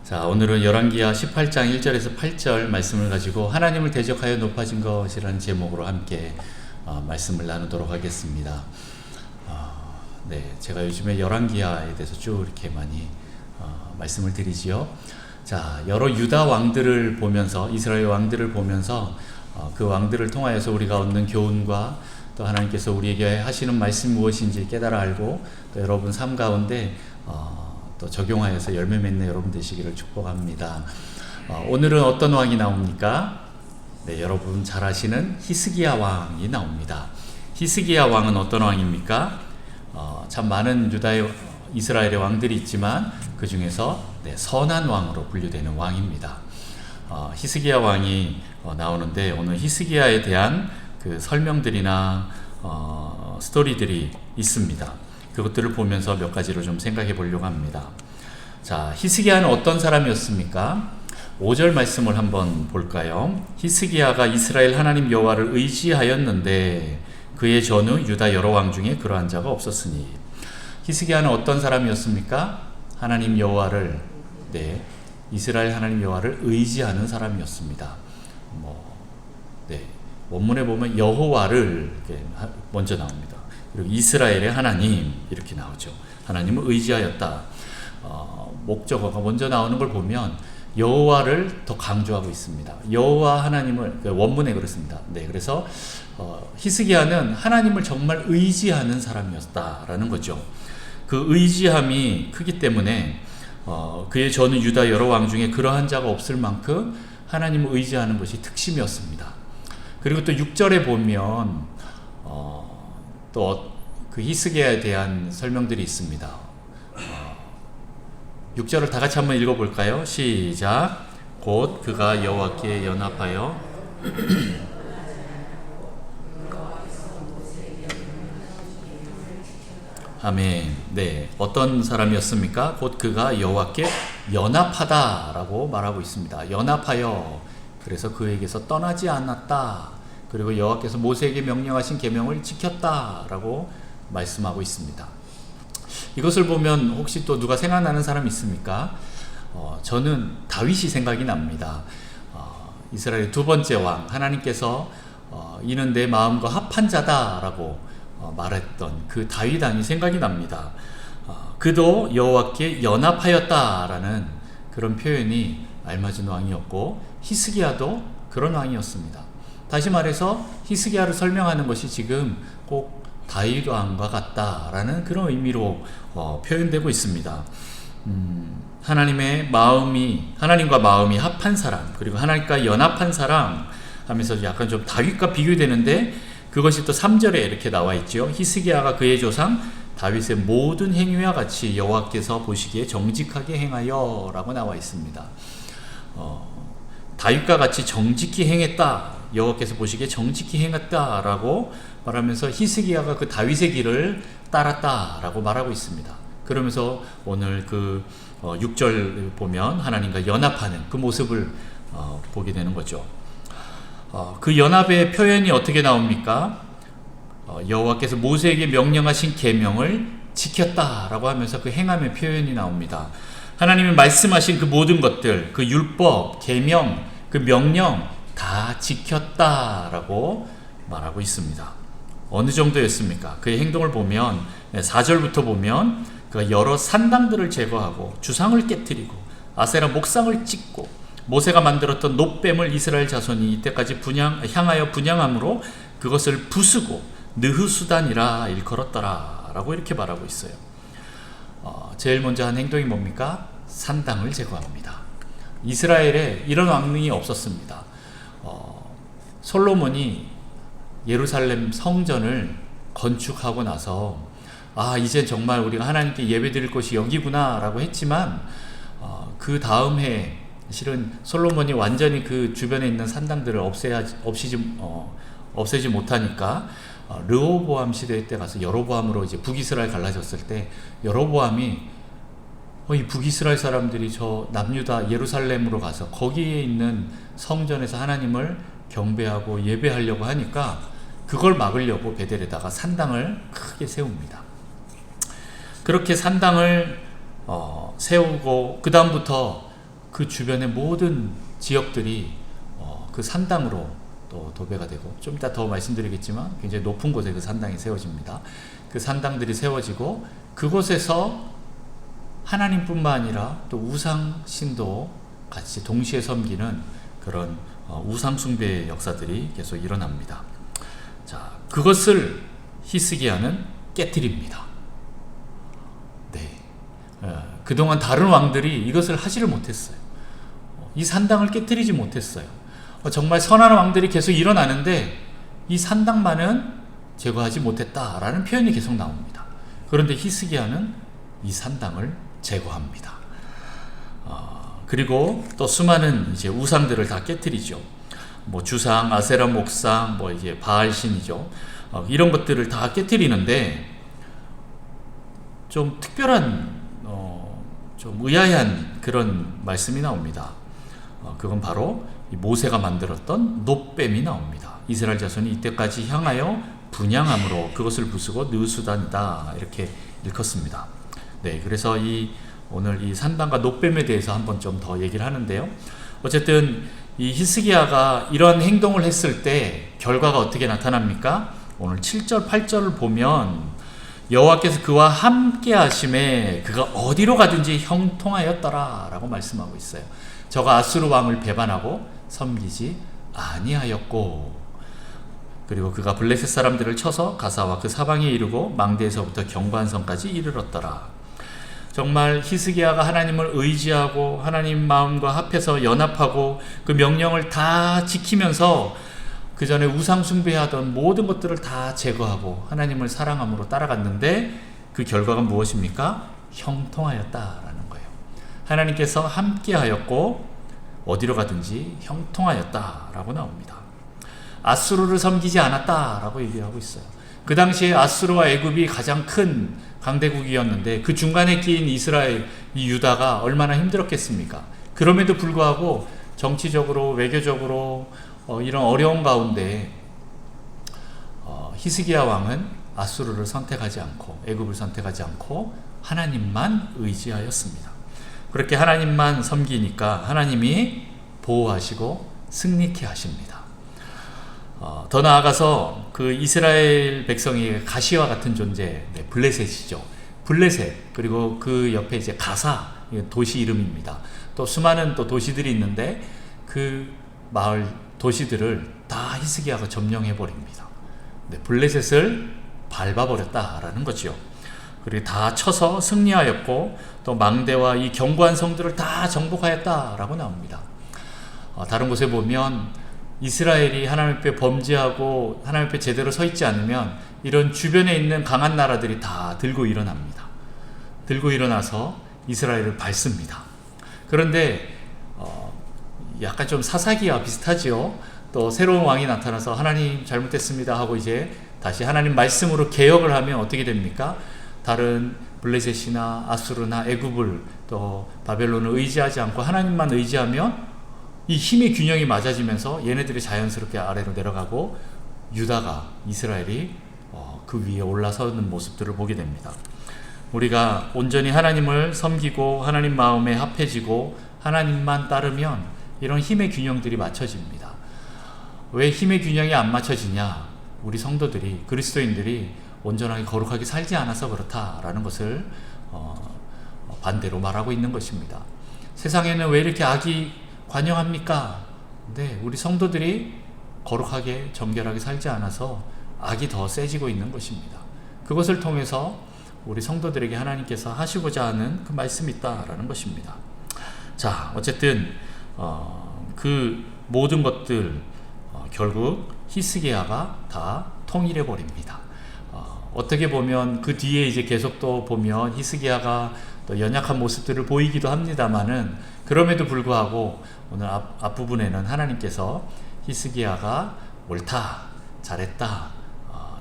자, 오늘은 열왕기하 18장 1절에서 8절 말씀을 가지고 하나님을 대적하여 높아진 것이라는 제목으로 함께 말씀을 나누도록 하겠습니다. 네, 제가 요즘에 열왕기하에 대해서 쭉 이렇게 많이 말씀을 드리지요. 자, 여러 유다 왕들을 보면서, 이스라엘 왕들을 보면서 그 왕들을 통하여서 우리가 얻는 교훈과 또 하나님께서 우리에게 하시는 말씀 무엇인지 깨달아 알고 또 여러분 삶 가운데 또 적용하여서 열매 맺는 여러분 되시기를 축복합니다. 오늘은 어떤 왕이 나옵니까? 네, 여러분 잘 아시는 히스기야 왕이 나옵니다. 히스기야 왕은 어떤 왕입니까? 참 많은 유다의 이스라엘의 왕들이 있지만 그 중에서 선한 왕으로 분류되는 왕입니다. 히스기야 왕이 나오는데 오늘 히스기야에 대한 그 설명들이나 스토리들이 있습니다. 그것들을 보면서 몇 가지로 좀 생각해 보려고 합니다. 자, 히스기야는 어떤 사람이었습니까? 5절 말씀을 한번 볼까요? 히스기야가 이스라엘 하나님 여호와를 의지하였는데 그의 전후 유다 여러 왕 중에 그러한 자가 없었으니. 히스기야는 어떤 사람이었습니까? 하나님 여호와를, 이스라엘 하나님 여호와를 의지하는 사람이었습니다. 원문에 보면 여호와를 이렇게 먼저 나옵니다. 그리고 이스라엘의 하나님 이렇게 나오죠. 하나님을 의지하였다. 목적어가 먼저 나오는 걸 보면 여호와를 더 강조하고 있습니다. 여호와 하나님을, 원문에 그렇습니다. 그래서 히스기야는 하나님을 정말 의지하는 사람이었다라는 거죠. 그 의지함이 크기 때문에 그의 전후 유다 여러 왕 중에 그러한 자가 없을 만큼 하나님을 의지하는 것이 특심이었습니다. 그리고 또 6절에 보면 또 그 히스기야에 대한 설명들이 있습니다. 6절을 다 같이 한번 읽어볼까요? 시작. 곧 그가 여호와께 연합하여 아멘. 어떤 사람이었습니까? 곧 그가 여호와께 연합하다라고 말하고 있습니다. 연합하여, 그래서 그에게서 떠나지 않았다. 그리고 여호와께서 모세에게 명령하신 계명을 지켰다라고 말씀하고 있습니다. 이것을 보면 혹시 또 누가 생각나는 사람 있습니까? 저는 다윗이 생각이 납니다. 이스라엘의 두 번째 왕, 하나님께서 이는 내 마음과 합한 자다라고 말했던 그 다윗 왕이 생각이 납니다. 그도 여호와께 연합하였다라는 그런 표현이 알맞은 왕이었고 히스기야도 그런 왕이었습니다. 다시 말해서 히스기야를 설명하는 것이 지금 꼭 다윗 왕과 같다라는 그런 의미로 표현되고 있습니다. 하나님과 마음이 합한 사람, 그리고 하나님과 연합한 사람 하면서 약간 좀 다윗과 비교되는데 그것이 또 3절에 이렇게 나와 있죠. 히스기야가 그의 조상 다윗의 모든 행위와 같이 여호와께서 보시기에 정직하게 행하여 라고 나와 있습니다. 다윗과 같이 정직히 행했다, 여호와께서 보시기에 정직히 행했다라고 말하면서 히스기야가 그 다윗의 길을 따랐다라고 말하고 있습니다. 그러면서 오늘 그 6절 보면 하나님과 연합하는 그 모습을 보게 되는 거죠. 그 연합의 표현이 어떻게 나옵니까? 여호와께서 모세에게 명령하신 계명을 지켰다라고 하면서 그 행함의 표현이 나옵니다. 하나님이 말씀하신 그 모든 것들, 그 율법, 계명, 그 명령 다 지켰다라고 말하고 있습니다. 어느 정도였습니까? 그의 행동을 보면 4절부터 보면 그가 여러 산당들을 제거하고 주상을 깨뜨리고 아세라 목상을 찍고 모세가 만들었던 놋뱀을 이스라엘 자손이 이때까지 향하여 분향함으로 그것을 부수고 느흐수단이라 일컬었더라 라고 이렇게 말하고 있어요. 제일 먼저 한 행동이 뭡니까? 산당을 제거합니다. 이스라엘에 이런 왕릉이 없었습니다. 솔로몬이 예루살렘 성전을 건축하고 나서 이제 정말 우리가 하나님께 예배드릴 곳이 여기구나 라고 했지만 그 다음 해에 실은 솔로몬이 완전히 그 주변에 있는 산당들을 없애지 못하니까 르호보암 시대 때 가서 여로보암으로 이제 북이스라엘 갈라졌을 때 여로보암이 이 북이스라엘 사람들이 저 남유다 예루살렘으로 가서 거기에 있는 성전에서 하나님을 경배하고 예배하려고 하니까 그걸 막으려고 베델에다가 산당을 크게 세웁니다. 그렇게 산당을 세우고 그 다음부터 그 주변의 모든 지역들이 그 산당으로 또 도배가 되고, 좀 이따 더 말씀드리겠지만 굉장히 높은 곳에 그 산당이 세워집니다. 그 산당들이 세워지고 그곳에서 하나님뿐만 아니라 또 우상신도 같이 동시에 섬기는 그런 우상 숭배의 역사들이 계속 일어납니다. 자, 그것을 히스기야는 깨뜨립니다. 네, 그동안 다른 왕들이 이것을 하지를 못했어요. 이 산당을 깨뜨리지 못했어요. 정말 선한 왕들이 계속 일어나는데 이 산당만은 제거하지 못했다라는 표현이 계속 나옵니다. 그런데 히스기야는 이 산당을 제거합니다. 그리고 또 수많은 이제 우상들을 다 깨뜨리죠. 뭐 주상, 아세라 목상, 뭐 이제 바알신이죠. 이런 것들을 다 깨뜨리는데 좀 특별한 좀 의아한 그런 말씀이 나옵니다. 그건 바로 모세가 만들었던 놋뱀이 나옵니다. 이스라엘 자손이 이때까지 향하여 분향함으로 그것을 부수고 느수단이다, 이렇게 일컫습니다. 네, 그래서 오늘 이 산당과 놋뱀에 대해서 한번 좀 더 얘기를 하는데요. 어쨌든 이 히스기야가 이런 행동을 했을 때 결과가 어떻게 나타납니까? 오늘 7절, 8절을 보면 여호와께서 그와 함께 하심에 그가 어디로 가든지 형통하였더라 라고 말씀하고 있어요. 저가 아수르 왕을 배반하고 섬기지 아니하였고, 그리고 그가 블레셋 사람들을 쳐서 가사와 그 사방에 이르고 망대에서부터 경관성까지 이르렀더라. 정말 히스기야가 하나님을 의지하고 하나님 마음과 합해서 연합하고 그 명령을 다 지키면서 그 전에 우상 숭배하던 모든 것들을 다 제거하고 하나님을 사랑함으로 따라갔는데 그 결과가 무엇입니까? 형통하였다라는 거예요. 하나님께서 함께하였고 어디로 가든지 형통하였다라고 나옵니다. 아수르를 섬기지 않았다라고 얘기하고 있어요. 그 당시에 아수르와 애굽이 가장 큰 강대국이었는데 그 중간에 끼인 이스라엘, 이 유다가 얼마나 힘들었겠습니까? 그럼에도 불구하고 정치적으로, 외교적으로 이런 어려운 가운데 히스기야 왕은 아수르를 선택하지 않고 애굽을 선택하지 않고 하나님만 의지하였습니다. 그렇게 하나님만 섬기니까 하나님이 보호하시고 승리케 하십니다. 더 나아가서 그 이스라엘 백성이 가시와 같은 존재, 블레셋이죠. 블레셋, 그리고 그 옆에 이제 가사, 도시 이름입니다. 또 수많은 또 도시들이 있는데 그 마을 도시들을 다 히스기야가 점령해 버립니다. 블레셋을 밟아버렸다라는 거죠. 그리고 다 쳐서 승리하였고 또 망대와 이 견고한 성들을 다 정복하였다라고 나옵니다. 다른 곳에 보면 이스라엘이 하나님 앞에 범죄하고 하나님 앞에 제대로 서 있지 않으면 이런 주변에 있는 강한 나라들이 다 들고 일어납니다. 들고 일어나서 이스라엘을 밟습니다. 그런데 약간 좀 사사기와 비슷하지요. 또 새로운 왕이 나타나서 하나님 잘못됐습니다 하고 이제 다시 하나님 말씀으로 개혁을 하면 어떻게 됩니까? 다른 블레셋이나 아수르나 애굽을 또 바벨론을 의지하지 않고 하나님만 의지하면 이 힘의 균형이 맞아지면서 얘네들이 자연스럽게 아래로 내려가고 유다가, 이스라엘이 그 위에 올라서는 모습들을 보게 됩니다. 우리가 온전히 하나님을 섬기고 하나님 마음에 합해지고 하나님만 따르면 이런 힘의 균형들이 맞춰집니다. 왜 힘의 균형이 안 맞춰지냐? 우리 성도들이, 그리스도인들이 온전하게 거룩하게 살지 않아서 그렇다라는 것을 반대로 말하고 있는 것입니다. 세상에는 왜 이렇게 악이 관영합니까? 네, 우리 성도들이 거룩하게 정결하게 살지 않아서 악이 더 세지고 있는 것입니다. 그것을 통해서 우리 성도들에게 하나님께서 하시고자 하는 그 말씀이 있다라는 것입니다. 자, 어쨌든 그 모든 것들 결국 히스기야가 다 통일해 버립니다. 어떻게 보면 그 뒤에 이제 계속 또 보면 히스기야가 또 연약한 모습들을 보이기도 합니다만은 그럼에도 불구하고 오늘 앞부분에는 하나님께서 히스기야가 옳다, 잘했다,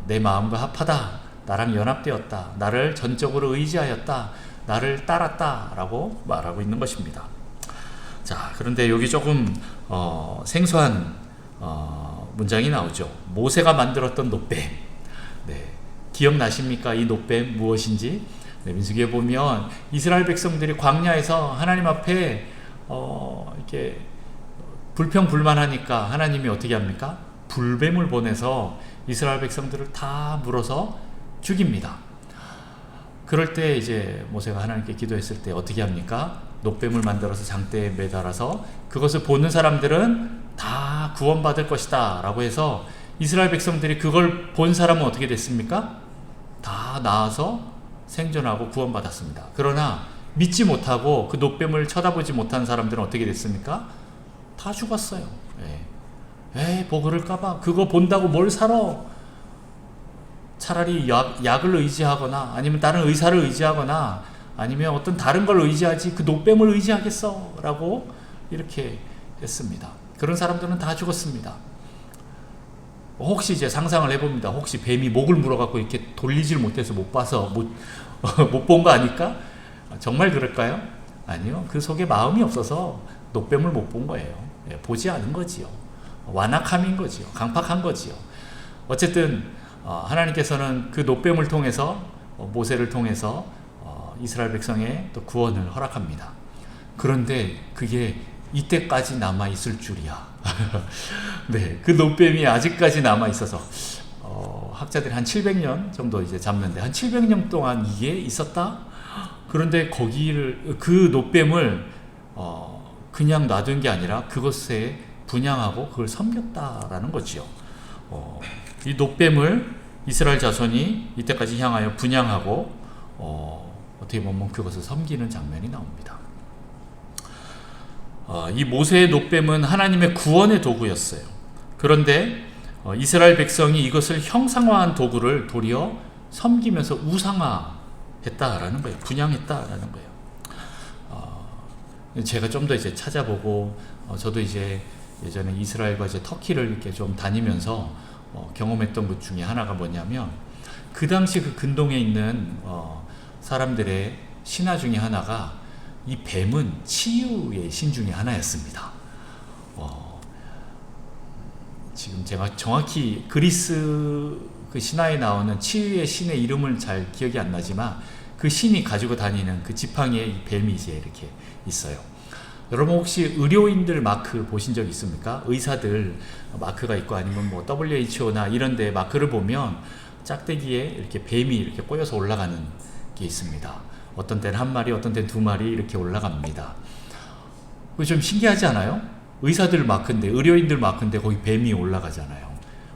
내 마음과 합하다, 나랑 연합되었다, 나를 전적으로 의지하였다, 나를 따랐다 라고 말하고 있는 것입니다. 자, 그런데 여기 조금 생소한 문장이 나오죠. 모세가 만들었던 놋뱀. 네, 기억나십니까? 이 놋뱀 무엇인지? 네, 민수기에 보면 이스라엘 백성들이 광야에서 하나님 앞에 이렇게 불평불만하니까 하나님이 어떻게 합니까? 불뱀을 보내서 이스라엘 백성들을 다 물어서 죽입니다. 그럴 때 이제 모세가 하나님께 기도했을 때 어떻게 합니까? 노뱀을 만들어서 장대에 매달아서 그것을 보는 사람들은 다 구원받을 것이다 라고 해서 이스라엘 백성들이 그걸 본 사람은 어떻게 됐습니까? 다 나아서 생존하고 구원받았습니다. 그러나 믿지 못하고 그 노뱀을 쳐다보지 못한 사람들은 어떻게 됐습니까? 다 죽었어요. 뭐 그럴까봐 그거 본다고 뭘 살아? 차라리 약을 의지하거나 아니면 다른 의사를 의지하거나 아니면 어떤 다른 걸 의지하지 그 노뱀을 의지하겠어 라고 이렇게 했습니다. 그런 사람들은 다 죽었습니다. 혹시 이제 상상을 해봅니다. 혹시 뱀이 목을 물어갖고 이렇게 돌리질 못해서 못 봐서 못 본 거 아닐까? 정말 그럴까요? 아니요. 그 속에 마음이 없어서 노뱀을 못 본 거예요. 보지 않은 거지요. 완악함인 거지요. 강팍한 거지요. 어쨌든 하나님께서는 그 노뱀을 통해서 모세를 통해서 이스라엘 백성의 또 구원을 허락합니다. 그런데 그게 이때까지 남아 있을 줄이야. 네, 그 노뱀이 아직까지 남아 있어서 학자들이 한 700년 정도 이제 잡는데 한 700년 동안 이게 있었다. 그런데 그 노뱀을 그냥 놔둔 게 아니라 그것에 분향하고 그걸 섬겼다라는 거지요. 이 노뱀을 이스라엘 자손이 이때까지 향하여 분향하고 어떻게 보면 그것을 섬기는 장면이 나옵니다. 이 모세의 노뱀은 하나님의 구원의 도구였어요. 그런데 이스라엘 백성이 이것을 형상화한 도구를 도리어 섬기면서 우상화했다라는 거예요. 분양했다라는 거예요. 제가 좀 더 이제 찾아보고 저도 이제 예전에 이스라엘과 이제 터키를 이렇게 좀 다니면서 경험했던 것 중에 하나가 뭐냐면 그 당시 그 근동에 있는 사람들의 신화 중에 하나가 이 뱀은 치유의 신 중에 하나였습니다. 지금 제가 정확히 그리스 그 신화에 나오는 치유의 신의 이름을 잘 기억이 안 나지만 그 신이 가지고 다니는 그 지팡이에 이 뱀이 이제 이렇게 있어요. 여러분 혹시 의료인들 마크 보신 적 있습니까? 의사들 마크가 있고 아니면 뭐 WHO나 이런 데 마크를 보면 짝대기에 이렇게 뱀이 이렇게 꼬여서 올라가는 게 있습니다. 어떤 때는 한 마리, 어떤 때는 두 마리 이렇게 올라갑니다. 그거 좀 신기하지 않아요? 의사들 마크인데, 의료인들 마크인데 거기 뱀이 올라가잖아요.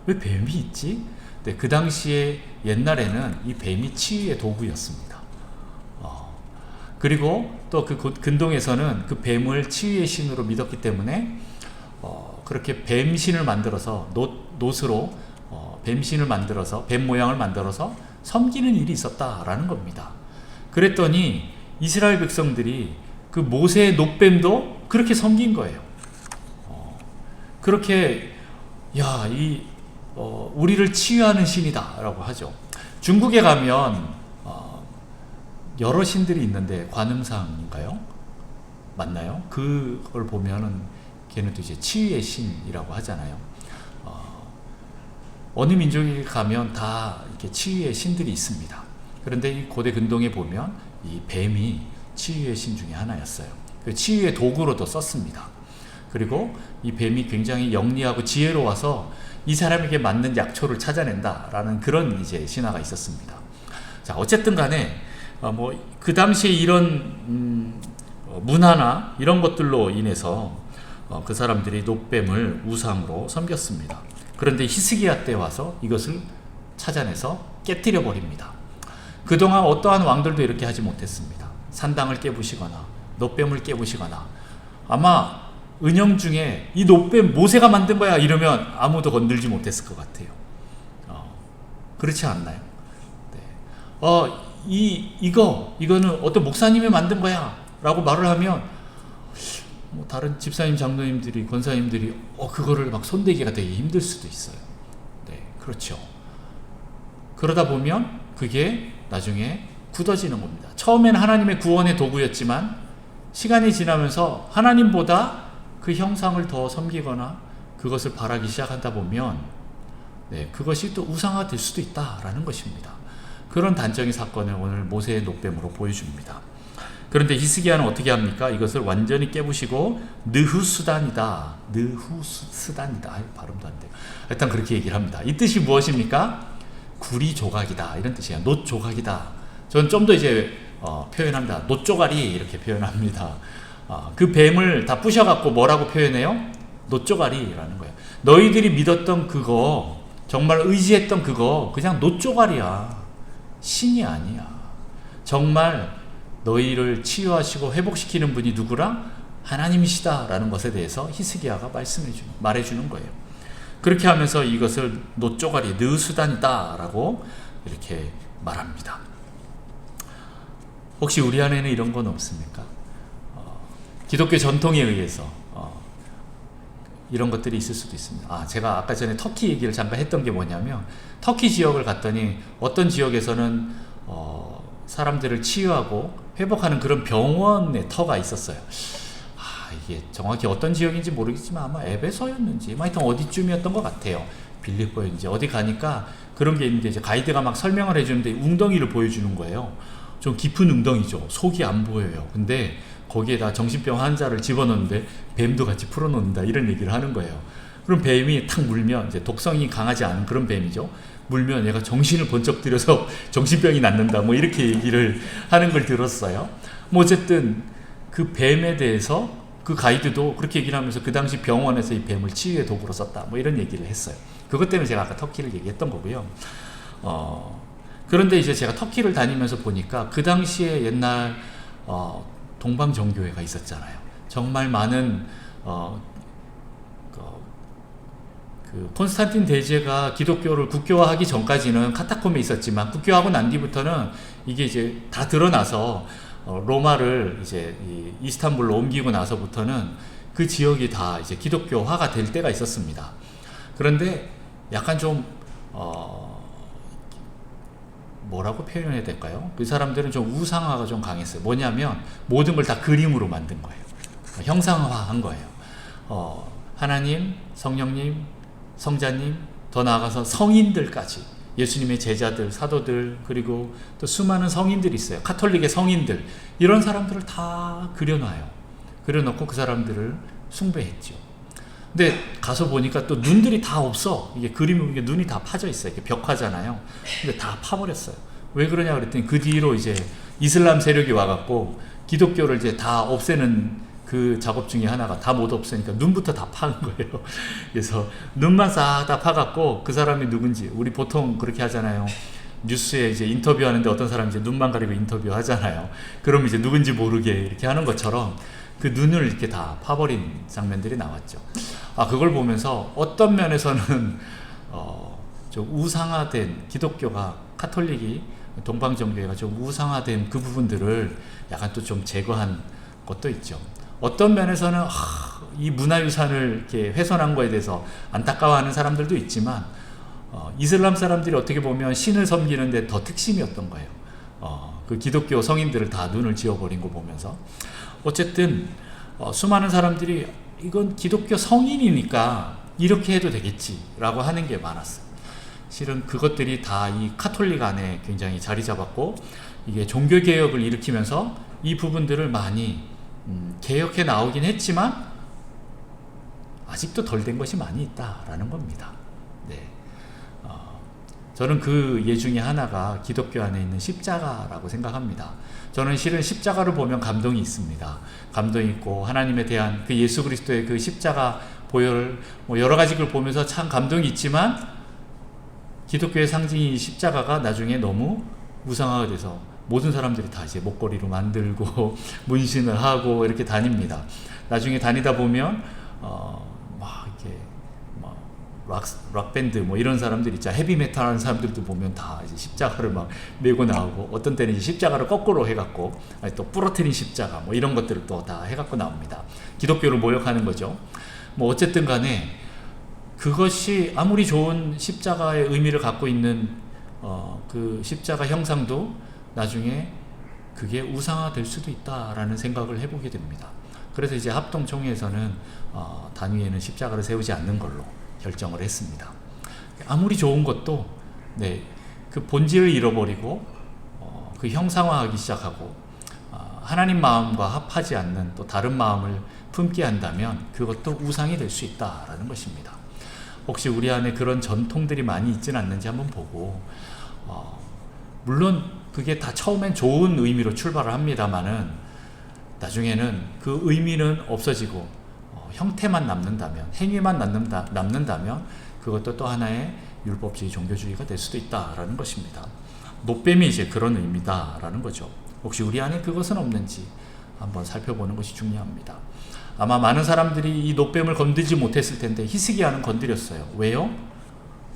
왜 뱀이 있지? 네, 그 당시에 옛날에는 이 뱀이 치유의 도구였습니다. 그리고 또 그 근동에서는 그 뱀을 치유의 신으로 믿었기 때문에 그렇게 뱀신을 만들어서 놋으로 뱀신을 만들어서 뱀 모양을 만들어서 섬기는 일이 있었다라는 겁니다. 그랬더니 이스라엘 백성들이 그 모세의 노뱀도 그렇게 섬긴 거예요. 그렇게 우리를 치유하는 신이다라고 하죠. 중국에 가면 여러 신들이 있는데 관음상인가요? 맞나요? 그걸 보면은 걔네도 이제 치유의 신이라고 하잖아요. 어느 민족에 가면 다 이렇게 치유의 신들이 있습니다. 그런데 이 고대 근동에 보면 이 뱀이 치유의 신 중에 하나였어요. 그 치유의 도구로도 썼습니다. 그리고 이 뱀이 굉장히 영리하고 지혜로워서 이 사람에게 맞는 약초를 찾아낸다라는 그런 이제 신화가 있었습니다. 자, 어쨌든 간에 그 당시에 이런 문화나 이런 것들로 인해서 그 사람들이 노뱀을 우상으로 섬겼습니다. 그런데 히스기야 때 와서 이것을 찾아내서 깨뜨려 버립니다. 그동안 어떠한 왕들도 이렇게 하지 못했습니다. 산당을 깨부시거나 노뱀을 깨부시거나 아마 은영 중에 이 노뱀 모세가 만든 거야 이러면 아무도 건들지 못했을 것 같아요. 그렇지 않나요? 네. 이거는 어떤 목사님이 만든 거야 라고 말을 하면 다른 집사님, 장로님들이, 권사님들이 그거를 막 손대기가 되게 힘들 수도 있어요. 네, 그렇죠. 그러다 보면 그게 나중에 굳어지는 겁니다. 처음엔 하나님의 구원의 도구였지만 시간이 지나면서 하나님보다 그 형상을 더 섬기거나 그것을 바라기 시작하다 보면 그것이 또 우상화될 수도 있다라는 것입니다. 그런 단적인 사건을 오늘 모세의 노뱀으로 보여줍니다. 그 그런데 히스기야는 어떻게 합니까? 이것을 완전히 깨부시고 느후수단이다. 느후수단이다. 발음도 안 돼요. 일단 그렇게 얘기를 합니다. 이 뜻이 무엇입니까? 구리 조각이다. 이런 뜻이에요. 놋 조각이다. 저는 좀 더 이제 표현합니다. 놋 조가리 이렇게 표현합니다. 그 뱀을 다 부셔갖고 뭐라고 표현해요? 놋 조가리라는 거예요. 너희들이 믿었던 그거, 정말 의지했던 그거 그냥 놋 조가리야. 신이 아니야. 정말 너희를 치유하시고 회복시키는 분이 누구랑? 하나님이시다라는 것에 대해서 히스기야가 말해주는 거예요. 그렇게 하면서 이것을 놋 조가리, 느수단이다라고 이렇게 말합니다. 혹시 우리 안에는 이런 건 없습니까? 기독교 전통에 의해서 이런 것들이 있을 수도 있습니다. 제가 아까 전에 터키 얘기를 잠깐 했던 게 뭐냐면, 터키 지역을 갔더니 어떤 지역에서는 사람들을 치유하고 회복하는 그런 병원의 터가 있었어요. 이게 정확히 어떤 지역인지 모르겠지만 아마 에베소였는지 하여튼 어디쯤이었던 것 같아요. 빌립보였는지 어디 가니까 그런 게 있는데 이제 가이드가 막 설명을 해주는데 웅덩이를 보여주는 거예요. 좀 깊은 웅덩이죠. 속이 안 보여요. 근데 거기에다 정신병 환자를 집어넣는데 뱀도 같이 풀어놓는다 이런 얘기를 하는 거예요. 그럼 뱀이 탁 물면, 이제 독성이 강하지 않은 그런 뱀이죠. 물면 얘가 정신을 번쩍 들여서 정신병이 낫는다 뭐 이렇게 얘기를 하는 걸 들었어요. 뭐 어쨌든 그 뱀에 대해서 그 가이드도 그렇게 얘기를 하면서 그 당시 병원에서 이 뱀을 치유의 도구로 썼다 뭐 이런 얘기를 했어요. 그것 때문에 제가 아까 터키를 얘기했던 거고요. 그런데 이제 제가 터키를 다니면서 보니까 그 당시에 옛날 동방정교회가 있었잖아요. 정말 많은 그 콘스탄틴 대제가 기독교를 국교화하기 전까지는 카타콤에 있었지만 국교하고 난 뒤부터는 이게 이제 다 드러나서 로마를 이제 이스탄불로 옮기고 나서부터는 그 지역이 다 이제 기독교화가 될 때가 있었습니다. 그런데 약간 좀 뭐라고 표현해야 될까요? 그 사람들은 좀 우상화가 좀 강했어요. 뭐냐면 모든 걸 다 그림으로 만든 거예요. 형상화한 거예요. 하나님, 성령님, 성자님, 더 나아가서 성인들까지, 예수님의 제자들, 사도들, 그리고 또 수많은 성인들이 있어요. 카톨릭의 성인들, 이런 사람들을 다 그려놔요. 그려놓고 그 사람들을 숭배했죠. 근데 가서 보니까 또 눈들이 다 없어. 이게 그림은 이게 눈이 다 파져 있어요. 이게 벽화잖아요. 근데 다 파버렸어요. 왜 그러냐 그랬더니 그 뒤로 이제 이슬람 세력이 와갖고 기독교를 이제 다 없애는 그 작업 중에 하나가 다 못 없애니까 눈부터 다 파는 거예요. 그래서 눈만 싹 다 파갖고 그 사람이 누군지, 우리 보통 그렇게 하잖아요. 뉴스에 이제 인터뷰하는데 어떤 사람이 이제 눈만 가리고 인터뷰 하잖아요. 그럼 이제 누군지 모르게 이렇게 하는 것처럼 그 눈을 이렇게 다 파버린 장면들이 나왔죠. 그걸 보면서 어떤 면에서는 좀 우상화된 기독교가, 카톨릭이, 동방정교회가 좀 우상화된 그 부분들을 약간 또 좀 제거한 것도 있죠. 어떤 면에서는 이 문화유산을 이렇게 훼손한 거에 대해서 안타까워하는 사람들도 있지만 이슬람 사람들이 어떻게 보면 신을 섬기는데 더 특심이었던 거예요. 그 기독교 성인들을 다 눈을 지어버린 거 보면서 어쨌든 수많은 사람들이 이건 기독교 성인이니까 이렇게 해도 되겠지라고 하는 게 많았어요. 실은 그것들이 다 이 카톨릭 안에 굉장히 자리 잡았고, 이게 종교개혁을 일으키면서 이 부분들을 많이 개혁해 나오긴 했지만 아직도 덜 된 것이 많이 있다라는 겁니다. 네. 저는 그 예 중에 하나가 기독교 안에 있는 십자가라고 생각합니다. 저는 실은 십자가를 보면 감동이 있습니다. 감동이 있고 하나님에 대한 그 예수 그리스도의 그 십자가 보혈, 뭐 여러 가지 걸 보면서 참 감동이 있지만 기독교의 상징인 십자가가 나중에 너무 우상화가 돼서 모든 사람들이 다 이제 목걸이로 만들고 문신을 하고 이렇게 다닙니다. 나중에 다니다 보면 막 이렇게 락 밴드 뭐 이런 사람들 있죠. 헤비메탈 하는 사람들도 보면 다 이제 십자가를 막 메고 나오고, 어떤 때는 이제 십자가를 거꾸로 해갖고 또 부러뜨린 십자가 뭐 이런 것들을 또 다 해갖고 나옵니다. 기독교를 모욕하는 거죠. 뭐 어쨌든 간에 그것이 아무리 좋은 십자가의 의미를 갖고 있는 그 십자가 형상도 나중에 그게 우상화될 수도 있다라는 생각을 해보게 됩니다. 그래서 이제 합동총회에서는 단위에는 십자가를 세우지 않는 걸로 결정을 했습니다. 아무리 좋은 것도 그 본질을 잃어버리고 그 형상화하기 시작하고 하나님 마음과 합하지 않는 또 다른 마음을 품게 한다면 그것도 우상이 될 수 있다라는 것입니다. 혹시 우리 안에 그런 전통들이 많이 있지는 않는지 한번 보고, 물론 그게 다 처음엔 좋은 의미로 출발을 합니다만은 나중에는 그 의미는 없어지고 형태만 남는다면, 행위만 남는다면 그것도 또 하나의 율법주의 종교주의가 될 수도 있다라는 것입니다. 노뱀이 이제 그런 의미다라는 거죠. 혹시 우리 안에 그것은 없는지 한번 살펴보는 것이 중요합니다. 아마 많은 사람들이 이 노뱀을 건들지 못했을 텐데 히스기야는 건드렸어요. 왜요?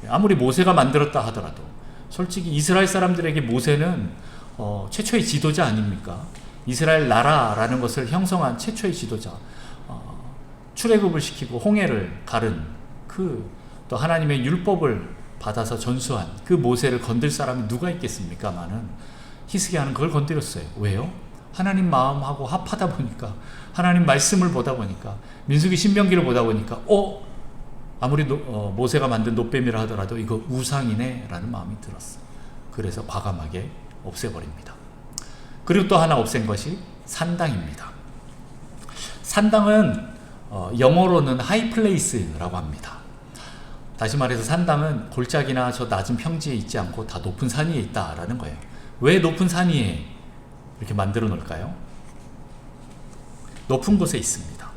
아무리 모세가 만들었다 하더라도 솔직히 이스라엘 사람들에게 모세는 최초의 지도자 아닙니까? 이스라엘 나라라는 것을 형성한 최초의 지도자, 출애굽을 시키고 홍해를 가른 또 하나님의 율법을 받아서 전수한 그 모세를 건들 사람이 누가 있겠습니까마는 히스기야는 그걸 건드렸어요. 왜요? 하나님 마음하고 합하다 보니까, 하나님 말씀을 보다 보니까, 민수기 신명기를 보다 보니까 아무리 모세가 만든 노뱀이라 하더라도 이거 우상이네 라는 마음이 들었어요. 그래서 과감하게 없애버립니다. 그리고 또 하나 없앤 것이 산당입니다. 산당은 영어로는 하이플레이스라고 합니다. 다시 말해서 산당은 골짜기나 저 낮은 평지에 있지 않고 다 높은 산 위에 있다라는 거예요. 왜 높은 산 위에 이렇게 만들어 놓을까요? 높은 곳에 있습니다.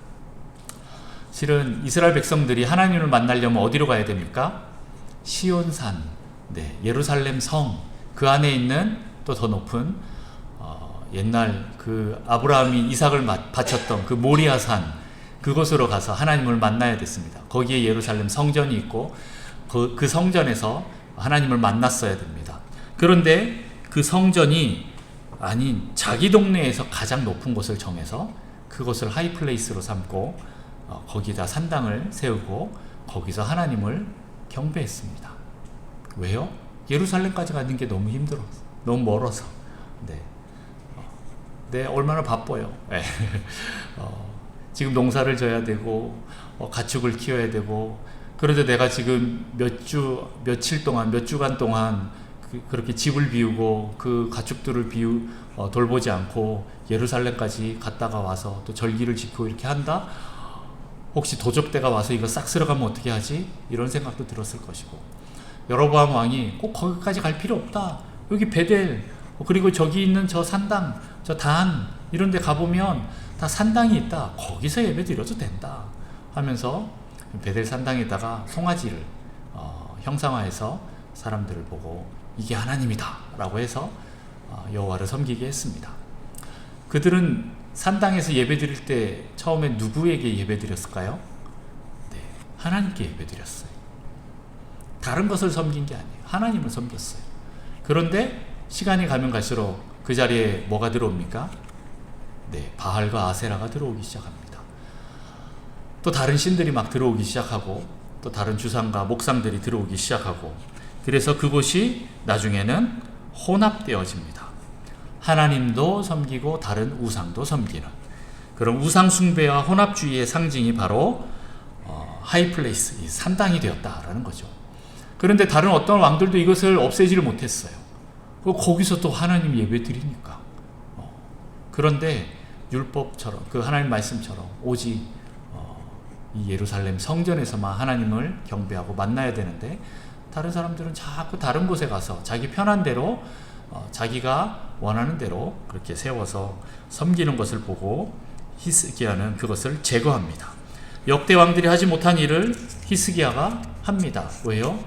실은 이스라엘 백성들이 하나님을 만나려면 어디로 가야 됩니까? 시온산, 예루살렘 성, 그 안에 있는 또 더 높은 옛날 그 아브라함이 이삭을 바쳤던 그 모리아산, 그곳으로 가서 하나님을 만나야 됐습니다. 거기에 예루살렘 성전이 있고 그 성전에서 하나님을 만났어야 됩니다. 그런데 그 성전이 아닌 자기 동네에서 가장 높은 곳을 정해서 그곳을 하이플레이스로 삼고 거기다 산당을 세우고 거기서 하나님을 경배했습니다. 왜요? 예루살렘까지 가는 게 너무 힘들어서, 너무 멀어서. 얼마나 바빠요. 지금 농사를 져야 되고 가축을 키워야 되고, 그런데 내가 지금 며칠 동안, 몇 주간 동안 그렇게 집을 비우고 그 가축들을 돌보지 않고 예루살렘까지 갔다가 와서 또 절기를 지키고 이렇게 한다? 혹시 도적대가 와서 이거 싹 쓸어가면 어떻게 하지? 이런 생각도 들었을 것이고, 여로보암 왕이 꼭 거기까지 갈 필요 없다. 여기 베델, 그리고 저기 있는 저 산당, 저 단 이런 데 가보면 다 산당이 있다. 거기서 예배 드려도 된다 하면서 베델 산당에다가 송아지를 형상화해서 사람들을 보고 이게 하나님이다 라고 해서 여호와를 섬기게 했습니다. 그들은 산당에서 예배 드릴 때 처음에 누구에게 예배 드렸을까요? 하나님께 예배 드렸어요. 다른 것을 섬긴 게 아니에요. 하나님을 섬겼어요. 그런데 시간이 가면 갈수록 그 자리에 뭐가 들어옵니까? 바알과 아세라가 들어오기 시작합니다. 또 다른 신들이 막 들어오기 시작하고, 또 다른 주상과 목상들이 들어오기 시작하고, 그래서 그곳이 나중에는 혼합되어집니다. 하나님도 섬기고 다른 우상도 섬기는 그런 우상 숭배와 혼합주의의 상징이 바로 하이플레이스, 산당이 되었다라는 거죠. 그런데 다른 어떤 왕들도 이것을 없애지를 못했어요. 거기서 또 하나님 예배 드리니까. 그런데 율법처럼, 그 하나님 말씀처럼 오직 이 예루살렘 성전에서만 하나님을 경배하고 만나야 되는데, 다른 사람들은 자꾸 다른 곳에 가서 자기 편한 대로 자기가 원하는 대로 그렇게 세워서 섬기는 것을 보고 히스기야는 그것을 제거합니다. 역대 왕들이 하지 못한 일을 히스기야가 합니다. 왜요?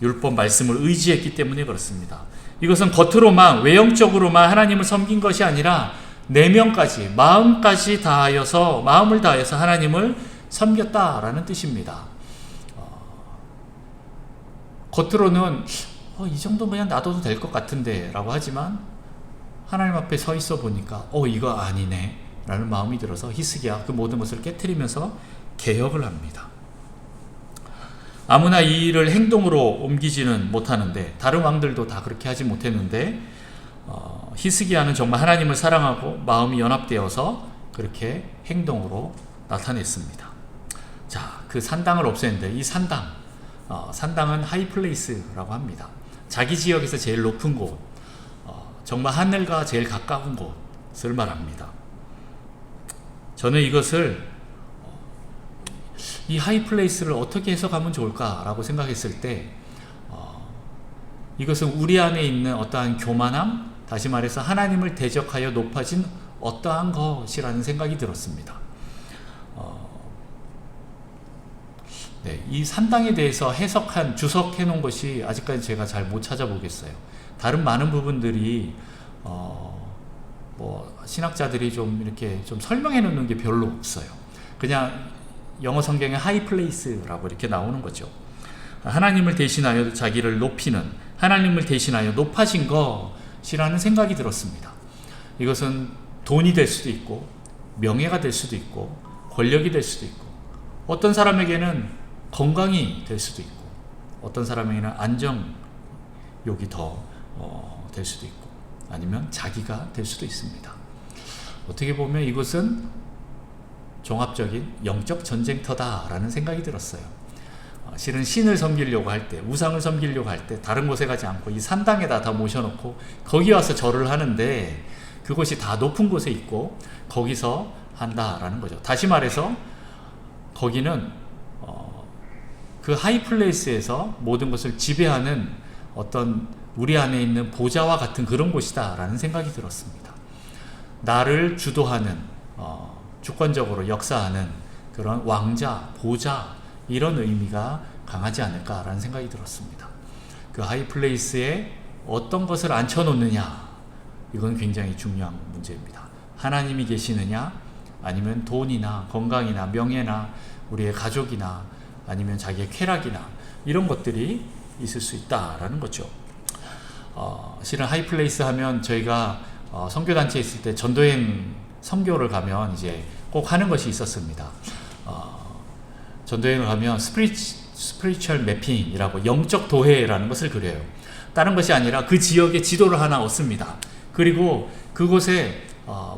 율법 말씀을 의지했기 때문에 그렇습니다. 이것은 겉으로만, 외형적으로만 하나님을 섬긴 것이 아니라 내면까지, 마음을 다하여서 하나님을 섬겼다라는 뜻입니다. 겉으로는 이 정도 그냥 놔둬도 될 것 같은데 라고 하지만 하나님 앞에 서 있어 보니까 이거 아니네 라는 마음이 들어서 히스기야 그 모든 것을 깨트리면서 개혁을 합니다. 아무나 이 일을 행동으로 옮기지는 못하는데, 다른 왕들도 다 그렇게 하지 못했는데 히스기야는 정말 하나님을 사랑하고 마음이 연합되어서 그렇게 행동으로 나타냈습니다. 자, 그 산당을 없애는데, 이 산당은 하이플레이스라고 합니다. 자기 지역에서 제일 높은 곳, 정말 하늘과 제일 가까운 곳, 것을 말합니다. 저는 이것을 이 하이플레이스를 어떻게 해석하면 좋을까라고 생각했을 때 이것은 우리 안에 있는 어떠한 교만함, 다시 말해서 하나님을 대적하여 높아진 어떠한 것이라는 생각이 들었습니다. 네, 이 산당에 대해서 주석해 놓은 것이 아직까지 제가 잘 못 찾아보겠어요. 다른 많은 부분들이 신학자들이 좀 이렇게 좀 설명해 놓는 게 별로 없어요. 그냥 영어 성경에 하이플레이스라고 이렇게 나오는 거죠. 하나님을 대신하여 자기를 높이는, 하나님을 대신하여 높아진 것이라는 생각이 들었습니다. 이것은 돈이 될 수도 있고 명예가 될 수도 있고 권력이 될 수도 있고, 어떤 사람에게는 건강이 될 수도 있고, 어떤 사람에게는 안정욕이 더 될 수도 있고, 아니면 자기가 될 수도 있습니다. 어떻게 보면 이것은 종합적인 영적 전쟁터다라는 생각이 들었어요. 실은 신을 섬기려고 할 때, 우상을 섬기려고 할 때 다른 곳에 가지 않고 이 산당에다 다 모셔놓고 거기 와서 절을 하는데, 그곳이 다 높은 곳에 있고 거기서 한다라는 거죠. 다시 말해서 거기는 그 하이플레이스에서 모든 것을 지배하는 어떤 우리 안에 있는 보좌와 같은 그런 곳이다 라는 생각이 들었습니다. 나를 주도하는, 주권적으로 역사하는 그런 왕자, 보좌, 이런 의미가 강하지 않을까라는 생각이 들었습니다. 그 하이플레이스에 어떤 것을 앉혀놓느냐, 이건 굉장히 중요한 문제입니다. 하나님이 계시느냐, 아니면 돈이나 건강이나 명예나 우리의 가족이나 아니면 자기의 쾌락이나 이런 것들이 있을 수 있다라는 거죠. 실은 하이플레이스 하면 저희가 선교단체에 있을 때 전도행 선교를 가면 이제 꼭 하는 것이 있었습니다. 전도행을 가면 스피리추얼 매핑이라고 영적 도회라는 것을 그려요. 다른 것이 아니라 그 지역의 지도를 하나 얻습니다. 그리고 그곳에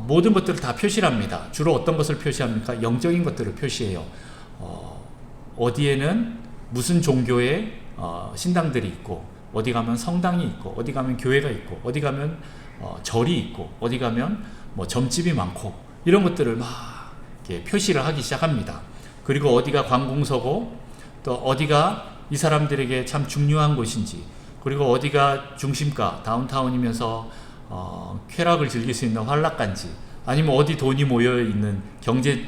모든 것들을 다 표시를 합니다. 주로 어떤 것을 표시합니까? 영적인 것들을 표시해요. 어디에는 무슨 종교의 신당들이 있고, 어디 가면 성당이 있고, 어디 가면 교회가 있고, 어디 가면 절이 있고, 어디 가면 점집이 많고, 이런 것들을 막 이렇게 표시를 하기 시작합니다. 그리고 어디가 관공서고, 또 어디가 이 사람들에게 참 중요한 곳인지, 그리고 어디가 중심가, 다운타운이면서 쾌락을 즐길 수 있는 환락간지, 아니면 어디 돈이 모여있는 경제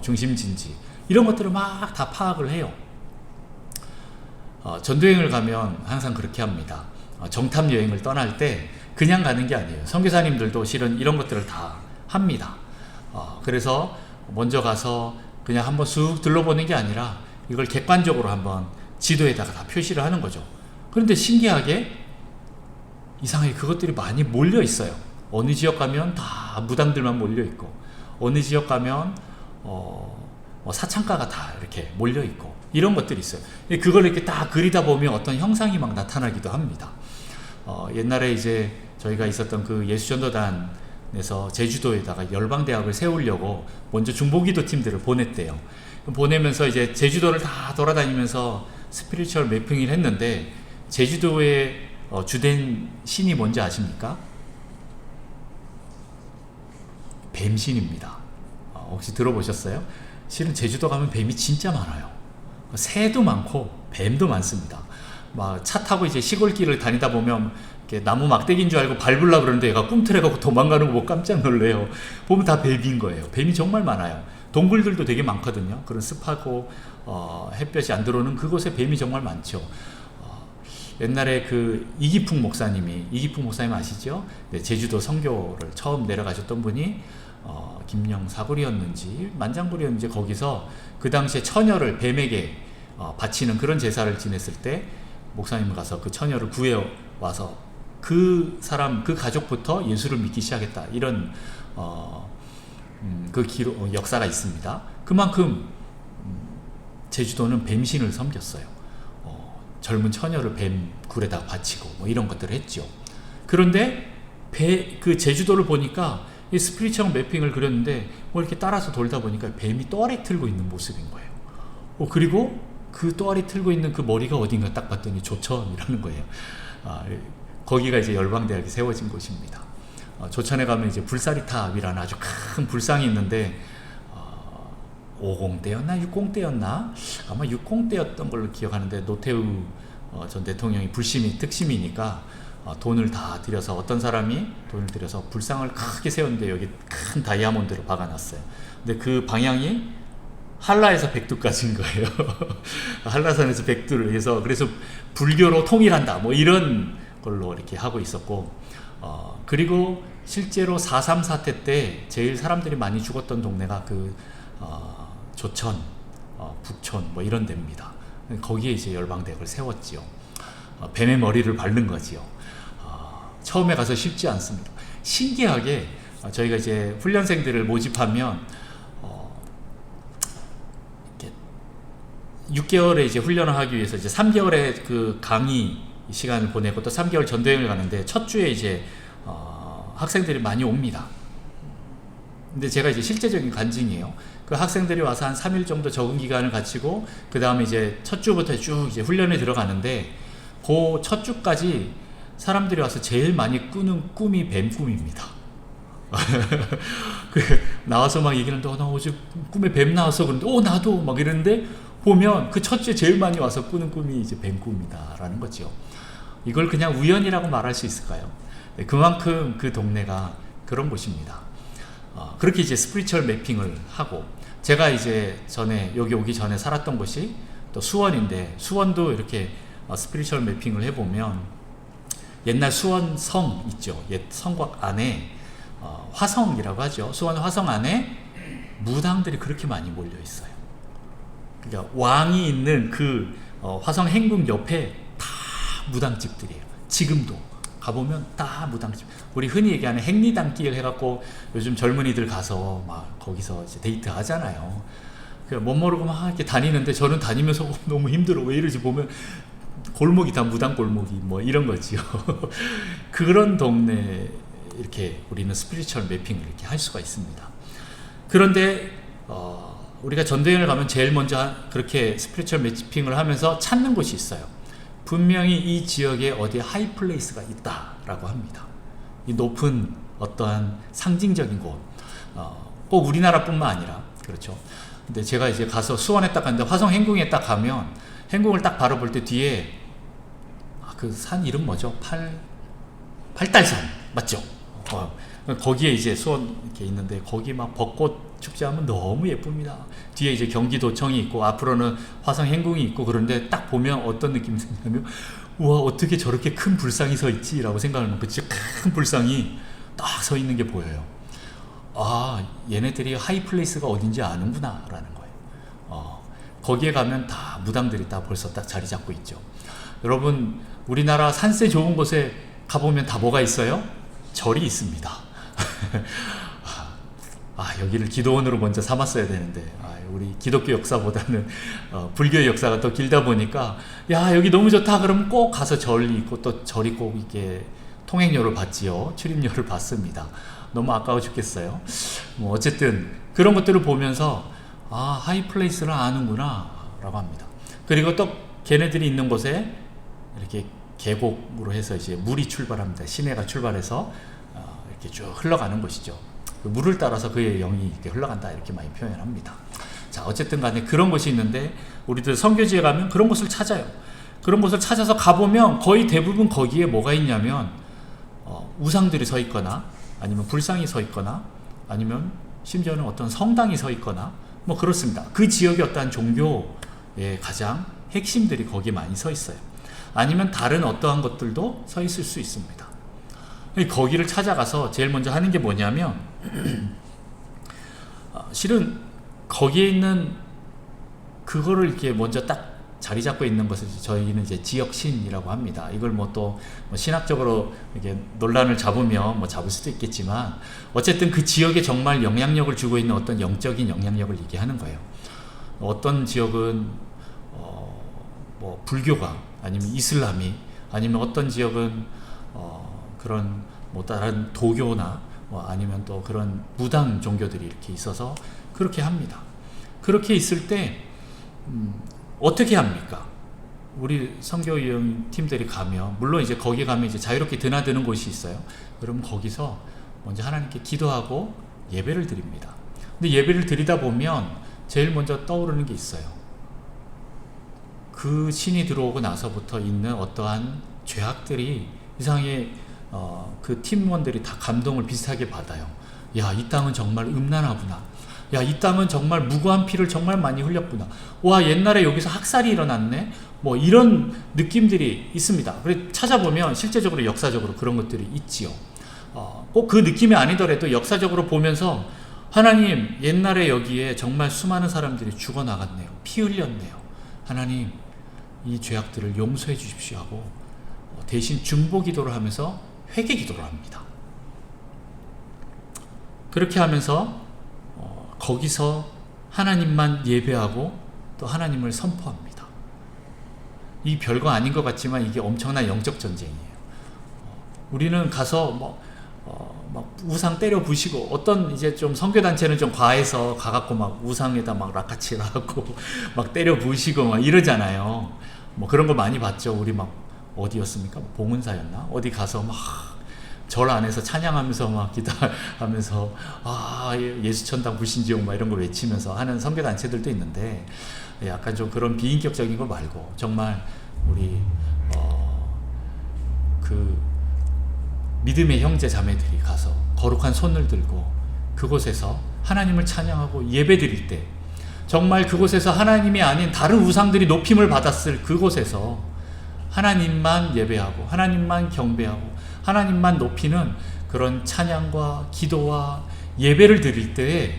중심지인지, 이런 것들을 막 다 파악을 해요. 전도여행을 가면 항상 그렇게 합니다. 정탐 여행을 떠날 때 그냥 가는 게 아니에요. 선교사님들도 실은 이런 것들을 다 합니다. 그래서 먼저 가서 그냥 한번 쑥 둘러보는 게 아니라 이걸 객관적으로 한번 지도에다가 다 표시를 하는 거죠. 그런데 신기하게 이상하게 그것들이 많이 몰려 있어요. 어느 지역 가면 다 무당들만 몰려 있고, 어느 지역 가면 사창가가 다 이렇게 몰려 있고, 이런 것들이 있어요. 그걸 이렇게 딱 그리다 보면 어떤 형상이 막 나타나기도 합니다. 옛날에 이제 저희가 있었던 그 예수전도단에서 제주도에다가 열방대학을 세우려고 먼저 중보기도 팀들을 보냈대요. 보내면서 이제 제주도를 다 돌아다니면서 스피리추얼 매핑을 했는데, 제주도의 주된 신이 뭔지 아십니까? 뱀신입니다. 혹시 들어보셨어요? 실은 제주도 가면 뱀이 진짜 많아요. 새도 많고 뱀도 많습니다. 막 차 타고 이제 시골길을 다니다 보면 이렇게 나무 막대기인 줄 알고 밟으려고 그러는데 얘가 꿈틀해갖고 도망가는 거 보고 깜짝 놀래요. 보면 다 뱀인 거예요. 뱀이 정말 많아요. 동굴들도 되게 많거든요. 그런 습하고 햇볕이 안 들어오는 그곳에 뱀이 정말 많죠. 옛날에 그 이기풍 목사님 아시죠? 네, 제주도 선교를 처음 내려가셨던 분이 김영 사구리였는지 만장구리였는지 거기서 그 당시에 처녀를 뱀에게 바치는 그런 제사를 지냈을 때 목사님 가서 그 처녀를 구해 와서 그 사람 그 가족부터 예수를 믿기 시작했다, 이런 그 기록 역사가 있습니다. 그만큼 제주도는 뱀신을 섬겼어요. 젊은 처녀를 뱀 굴에다 바치고 이런 것들을 했죠. 그런데 그 제주도를 보니까 이 스피리추얼 매핑을 그렸는데 이렇게 따라서 돌다 보니까 뱀이 또아리 틀고 있는 모습인 거예요. 그리고 그 또아리 틀고 있는 그 머리가 어딘가 딱 봤더니 조천이라는 거예요. 거기가 이제 열방대학이 세워진 곳입니다. 조천에 가면 이제 불사리탑이라는 아주 큰 불상이 있는데 50대였나 60대였나 아마 60대였던 걸로 기억하는데 노태우 전 대통령이 불심이 특심이니까 돈을 다 들여서 어떤 사람이 돈을 들여서 불상을 크게 세웠는데 여기 큰 다이아몬드를 박아놨어요. 근데 그 방향이 한라에서 백두까지인 거예요. 한라산에서 백두를 해서 그래서 불교로 통일한다 뭐 이런 걸로 이렇게 하고 있었고 그리고 실제로 4.3 사태 때 제일 사람들이 많이 죽었던 동네가 그 조천, 북촌 뭐 이런 데입니다. 거기에 이제 열방대학을 세웠지요. 뱀의 머리를 밟는 거지요. 처음에 가서 쉽지 않습니다. 신기하게 저희가 이제 훈련생들을 모집하면 6개월에 이제 훈련을 하기 위해서 이제 3개월의 그 강의 시간을 보내고 또 3개월 전도여행을 가는데 첫 주에 이제 학생들이 많이 옵니다. 근데 제가 이제 실제적인 간증이에요. 그 학생들이 와서 한 3일 정도 적응 기간을 갖추고 그 다음에 이제 첫 주부터 쭉 이제 훈련에 들어가는데 그 첫 주까지 사람들이 와서 제일 많이 꾸는 꿈이 뱀 꿈입니다. 나와서 막 얘기하는데 나 어제 꿈에 뱀 나왔어 그런데 나도 막 이러는데 보면 그 첫 주에 제일 많이 와서 꾸는 꿈이 이제 뱀 꿈이다 라는 거죠. 이걸 그냥 우연이라고 말할 수 있을까요? 네, 그만큼 그 동네가 그런 곳입니다. 그렇게 이제 스피리추얼 매핑을 하고 제가 이제 전에 여기 오기 전에 살았던 곳이 또 수원인데 수원도 이렇게 스피리추얼 매핑을 해보면 옛날 수원 성 있죠. 옛 성곽 안에 화성이라고 하죠. 수원 화성 안에 무당들이 그렇게 많이 몰려 있어요. 그러니까 왕이 있는 그 화성 행궁 옆에 다 무당집들이에요. 지금도 가보면 다 무당집. 우리 흔히 얘기하는 행리단길 해갖고 요즘 젊은이들 가서 막 거기서 이제 데이트 하잖아요. 못 모르고 막 이렇게 다니는데 저는 다니면서 너무 힘들어. 왜 이러지 보면 골목이 다 무당 골목이 뭐 이런 거지요. 그런 동네 이렇게 우리는 스피리추얼 매핑을 이렇게 할 수가 있습니다. 그런데 우리가 전도여행을 가면 제일 먼저 그렇게 스피리추얼 매핑을 하면서 찾는 곳이 있어요. 분명히 이 지역에 어디에 하이플레이스가 있다라고 합니다. 이 높은 어떠한 상징적인 곳, 꼭 우리나라뿐만 아니라 그렇죠. 근데 제가 이제 가서 수원에 딱 갔는데 화성 행궁에 딱 가면 행궁을 딱 바로 볼 때 뒤에 그 산 이름 뭐죠? 팔달산 맞죠? 거기에 이제 수원 이렇게 있는데 거기 막 벚꽃 축제하면 너무 예쁩니다. 뒤에 이제 경기도청이 있고 앞으로는 화성 행궁이 있고 그런데 딱 보면 어떤 느낌이 드냐면 우와 어떻게 저렇게 큰 불상이 서 있지? 라고 생각하면 그 진짜 큰 불상이 딱 서 있는 게 보여요. 얘네들이 하이플레이스가 어딘지 아는구나 라는 거예요. 거기에 가면 다 무당들이 다 벌써 딱 자리 잡고 있죠. 여러분 우리나라 산세 좋은 곳에 가보면 다 뭐가 있어요? 절이 있습니다. 여기를 기도원으로 먼저 삼았어야 되는데 우리 기독교 역사보다는 불교의 역사가 더 길다 보니까 여기 너무 좋다 그러면 꼭 가서 절이 있고 또 절이 꼭 이게 통행료를 받지요. 출입료를 받습니다. 너무 아까워 죽겠어요. 뭐 어쨌든 그런 것들을 보면서 하이플레이스를 아는구나 라고 합니다. 그리고 또 걔네들이 있는 곳에 이렇게 계곡으로 해서 이제 물이 출발합니다. 시내가 출발해서 이렇게 쭉 흘러가는 곳이죠. 그 물을 따라서 그의 영이 이렇게 흘러간다 이렇게 많이 표현합니다. 자 어쨌든 간에 그런 곳이 있는데 우리들 선교지에 가면 그런 곳을 찾아요. 그런 곳을 찾아서 가보면 거의 대부분 거기에 뭐가 있냐면 우상들이 서 있거나 아니면 불상이 서 있거나 아니면 심지어는 어떤 성당이 서 있거나 뭐 그렇습니다. 그 지역의 어떠한 종교의 가장 핵심들이 거기에 많이 서 있어요. 아니면 다른 어떠한 것들도 서 있을 수 있습니다. 거기를 찾아가서 제일 먼저 하는 게 뭐냐면 실은 거기에 있는 그거를 이렇게 먼저 딱 자리 잡고 있는 것을 저희는 이제 지역신이라고 합니다. 이걸 뭐 또 신학적으로 이렇게 논란을 잡으면 뭐 잡을 수도 있겠지만 어쨌든 그 지역에 정말 영향력을 주고 있는 어떤 영적인 영향력을 얘기하는 거예요. 어떤 지역은 뭐 불교가 아니면 이슬람이 아니면 어떤 지역은 그런 뭐 다른 도교나 뭐 아니면 또 그런 무당 종교들이 이렇게 있어서 그렇게 합니다. 그렇게 있을 때 어떻게 합니까? 우리 선교여행 팀들이 가면 물론 이제 거기 가면 이제 자유롭게 드나드는 곳이 있어요. 그럼 거기서 먼저 하나님께 기도하고 예배를 드립니다. 근데 예배를 드리다 보면 제일 먼저 떠오르는 게 있어요. 그 신이 들어오고 나서부터 있는 어떠한 죄악들이 이상하게 그 팀원들이 다 감동을 비슷하게 받아요. 야, 이 땅은 정말 음란하구나. 야, 이 땅은 정말 무고한 피를 정말 많이 흘렸구나. 와, 옛날에 여기서 학살이 일어났네. 뭐 이런 느낌들이 있습니다. 그래서 찾아보면 실제적으로 역사적으로 그런 것들이 있지요. 꼭 그 느낌이 아니더라도 역사적으로 보면서 하나님, 옛날에 여기에 정말 수많은 사람들이 죽어나갔네요. 피 흘렸네요. 하나님, 이 죄악들을 용서해 주십시오 하고 대신 중보 기도를 하면서 회개 기도를 합니다. 그렇게 하면서 거기서 하나님만 예배하고 또 하나님을 선포합니다. 이 별거 아닌 것 같지만 이게 엄청난 영적 전쟁이에요. 우리는 가서 막 우상 때려 부시고, 어떤 이제 좀 선교단체는 좀 과해서 가갖고 막 우상에다 막 락카치라고 막 때려 부시고 막 이러잖아요. 뭐 그런 거 많이 봤죠. 우리 막 어디였습니까? 봉은사였나? 어디 가서 막 절 안에서 찬양하면서 막 기도하면서 예수천당 불신지옥 막 이런 거 외치면서 하는 선교단체들도 있는데, 약간 좀 그런 비인격적인 거 말고 정말 우리 그 믿음의 형제 자매들이 가서 거룩한 손을 들고 그곳에서 하나님을 찬양하고 예배 드릴 때, 정말 그곳에서 하나님이 아닌 다른 우상들이 높임을 받았을 그곳에서 하나님만 예배하고 하나님만 경배하고 하나님만 높이는 그런 찬양과 기도와 예배를 드릴 때에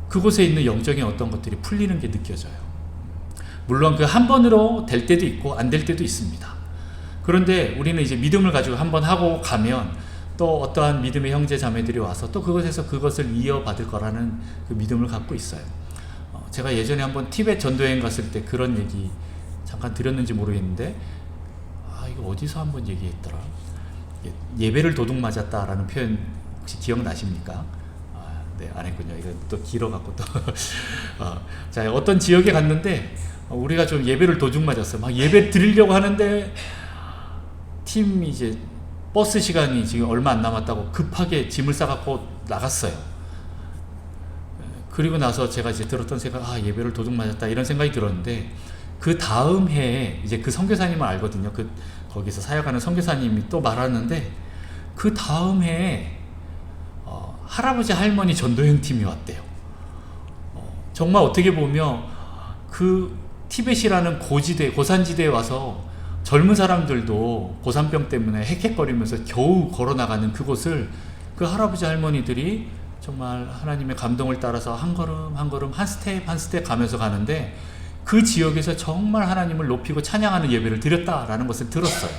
그곳에 있는 영적인 어떤 것들이 풀리는 게 느껴져요. 물론 그 한 번으로 될 때도 있고 안 될 때도 있습니다. 그런데 우리는 이제 믿음을 가지고 한번 하고 가면 또 어떠한 믿음의 형제 자매들이 와서 또 그것에서 그것을 이어받을 거라는 그 믿음을 갖고 있어요. 제가 예전에 한번 티베트 전도여행 갔을 때 그런 얘기 잠깐 드렸는지 모르겠는데, 이거 어디서 한번 얘기했더라. 예배를 도둑 맞았다라는 표현 혹시 기억나십니까? 네, 안 했군요. 이거 또 길어갖고 또. 자, 어떤 지역에 갔는데 우리가 좀 예배를 도둑 맞았어요. 막 예배 드리려고 하는데 팀 이제 버스 시간이 지금 얼마 안 남았다고 급하게 짐을 싸갖고 나갔어요. 그리고 나서 제가 이제 들었던 생각, 예배를 도둑 맞았다 이런 생각이 들었는데, 그 다음 해에 이제 그 선교사님을 알거든요. 거기서 사역하는 선교사님이 또 말하는데, 그 다음 해에 할아버지 할머니 전도행 팀이 왔대요. 정말 어떻게 보면 그 티벳이라는 고산지대에 와서 젊은 사람들도 고산병 때문에 헥헥거리면서 겨우 걸어나가는 그곳을 그 할아버지 할머니들이 정말 하나님의 감동을 따라서 한 걸음 한 걸음 한 스텝 한 스텝 가면서 가는데, 그 지역에서 정말 하나님을 높이고 찬양하는 예배를 드렸다라는 것을 들었어요.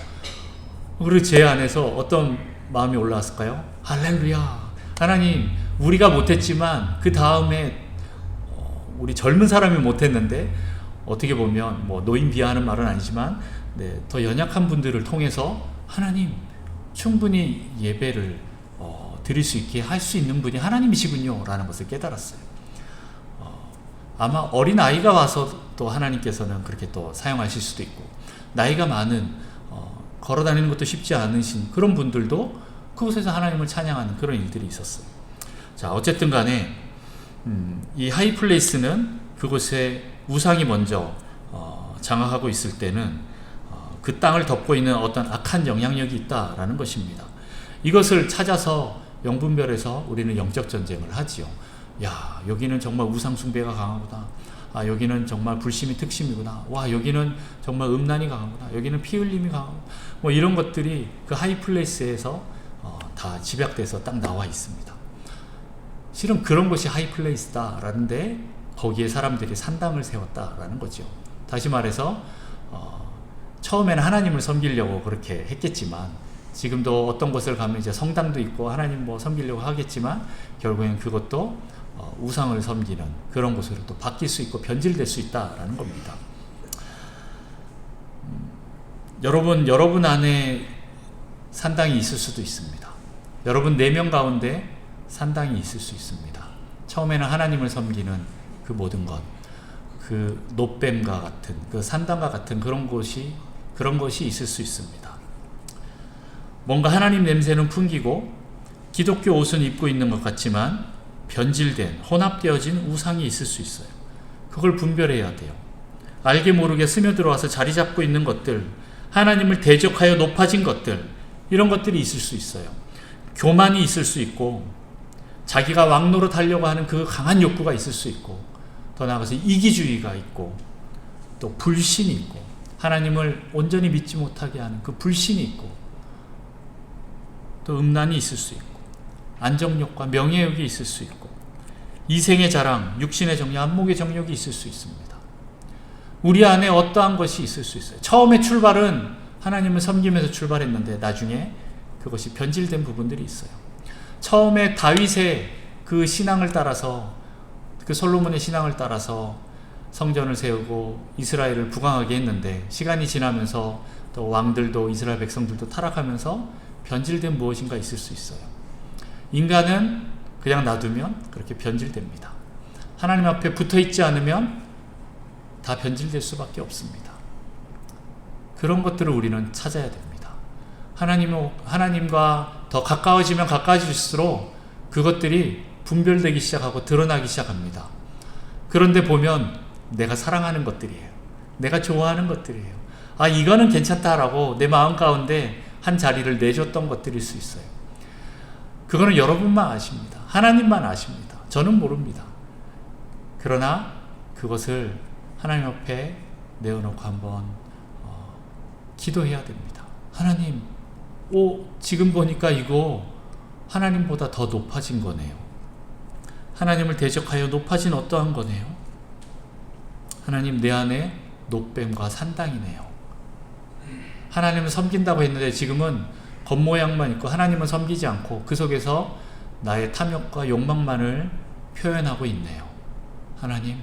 그리고 제 안에서 어떤 마음이 올라왔을까요? 할렐루야, 하나님, 우리가 못했지만 그 다음에 우리 젊은 사람이 못했는데, 어떻게 보면 뭐 노인 비하하는 말은 아니지만 더 연약한 분들을 통해서 하나님 충분히 예배를 드릴 수 있게 할 수 있는 분이 하나님이시군요 라는 것을 깨달았어요. 아마 어린 아이가 와서 또 하나님께서는 그렇게 또 사용하실 수도 있고, 나이가 많은 걸어다니는 것도 쉽지 않으신 그런 분들도 그곳에서 하나님을 찬양하는 그런 일들이 있었어요. 자, 어쨌든 간에 이 하이플레이스는 그곳에 우상이 먼저 장악하고 있을 때는 그 땅을 덮고 있는 어떤 악한 영향력이 있다라는 것입니다. 이것을 찾아서 영분별에서 우리는 영적 전쟁을 하지요. 야, 여기는 정말 우상 숭배가 강하구나. 여기는 정말 불심이 특심이구나. 와, 여기는 정말 음란이 강하구나. 여기는 피 흘림이 강하구나. 뭐 이런 것들이 그 하이플레이스에서 다 집약돼서 딱 나와 있습니다. 실은 그런 것이 하이플레이스다라는데 거기에 사람들이 산당을 세웠다라는 거죠. 다시 말해서 처음에는 하나님을 섬기려고 그렇게 했겠지만, 지금도 어떤 곳을 가면 이제 성당도 있고 하나님 뭐 섬기려고 하겠지만, 결국엔 그것도 우상을 섬기는 그런 곳으로 또 바뀔 수 있고 변질될 수 있다라는 겁니다. 여러분 안에 산당이 있을 수도 있습니다. 여러분 4명 가운데 산당이 있을 수 있습니다. 처음에는 하나님을 섬기는 그 모든 것, 그 놋뱀과 같은 그 산당과 같은 그런 것이 있을 수 있습니다. 뭔가 하나님 냄새는 풍기고 기독교 옷은 입고 있는 것 같지만 변질된, 혼합되어진 우상이 있을 수 있어요. 그걸 분별해야 돼요. 알게 모르게 스며들어와서 자리 잡고 있는 것들, 하나님을 대적하여 높아진 것들, 이런 것들이 있을 수 있어요. 교만이 있을 수 있고, 자기가 왕노로 하려고 하는 그 강한 욕구가 있을 수 있고, 더 나아가서 이기주의가 있고, 또 불신이 있고, 하나님을 온전히 믿지 못하게 하는 그 불신이 있고, 또 음란이 있을 수 있고, 안정욕과 명예욕이 있을 수 있고, 이생의 자랑, 육신의 정욕, 안목의 정욕이 있을 수 있습니다. 우리 안에 어떠한 것이 있을 수 있어요. 처음에 출발은 하나님을 섬기면서 출발했는데 나중에 그것이 변질된 부분들이 있어요. 처음에 다윗의 그 신앙을 따라서, 그 솔로몬의 신앙을 따라서 성전을 세우고 이스라엘을 부강하게 했는데, 시간이 지나면서 또 왕들도 이스라엘 백성들도 타락하면서 변질된 무엇인가 있을 수 있어요. 인간은 그냥 놔두면 그렇게 변질됩니다. 하나님 앞에 붙어있지 않으면 다 변질될 수밖에 없습니다. 그런 것들을 우리는 찾아야 됩니다. 하나님과 더 가까워지면 가까워질수록 그것들이 분별되기 시작하고 드러나기 시작합니다. 그런데 보면 내가 사랑하는 것들이에요. 내가 좋아하는 것들이에요. 아, 이거는 괜찮다라고 내 마음 가운데 한 자리를 내줬던 것들일 수 있어요. 그거는 여러분만 아십니다. 하나님만 아십니다. 저는 모릅니다. 그러나 그것을 하나님 앞에 내어놓고 한번 기도해야 됩니다. 하나님, 지금 보니까 이거 하나님보다 더 높아진 거네요. 하나님을 대적하여 높아진 어떠한 거네요. 하나님, 내 안에 노뱀과 산당이네요. 하나님을 섬긴다고 했는데 지금은 겉모양만 있고 하나님은 섬기지 않고 그 속에서 나의 탐욕과 욕망만을 표현하고 있네요. 하나님,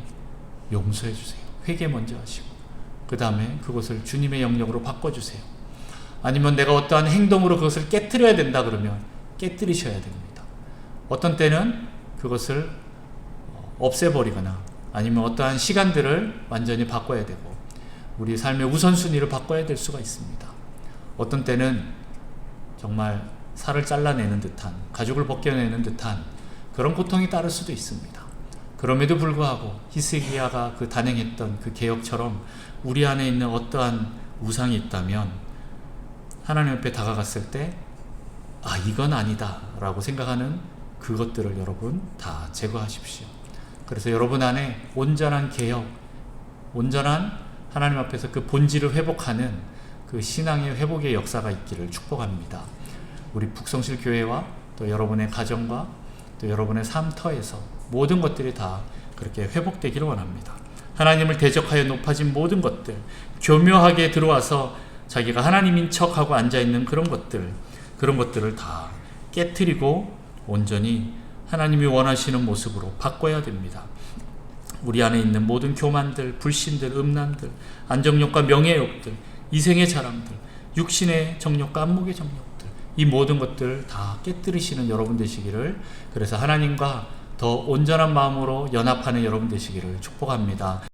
용서해 주세요. 회개 먼저 하시고 그 다음에 그것을 주님의 영역으로 바꿔주세요. 아니면 내가 어떠한 행동으로 그것을 깨트려야 된다 그러면 깨트리셔야 됩니다. 어떤 때는 그것을 없애버리거나 아니면 어떠한 시간들을 완전히 바꿔야 되고 우리 삶의 우선순위를 바꿔야 될 수가 있습니다. 어떤 때는 정말 살을 잘라내는 듯한, 가죽을 벗겨내는 듯한 그런 고통이 따를 수도 있습니다. 그럼에도 불구하고 히스기야가 그 단행했던 그 개혁처럼 우리 안에 있는 어떠한 우상이 있다면 하나님 앞에 다가갔을 때 이건 아니다 라고 생각하는 그것들을 여러분 다 제거하십시오. 그래서 여러분 안에 온전한 개혁, 온전한 하나님 앞에서 그 본질을 회복하는 그 신앙의 회복의 역사가 있기를 축복합니다. 우리 북성실 교회와 또 여러분의 가정과 또 여러분의 삶터에서 모든 것들이 다 그렇게 회복되기를 원합니다. 하나님을 대적하여 높아진 모든 것들, 교묘하게 들어와서 자기가 하나님인 척하고 앉아있는 그런 것들을 다 깨트리고 온전히 하나님이 원하시는 모습으로 바꿔야 됩니다. 우리 안에 있는 모든 교만들, 불신들, 음란들, 안정욕과 명예욕들, 이생의 자랑들, 육신의 정욕과 안목의 정욕들, 이 모든 것들 다 깨뜨리시는 여러분 되시기를, 그래서 하나님과 더 온전한 마음으로 연합하는 여러분 되시기를 축복합니다.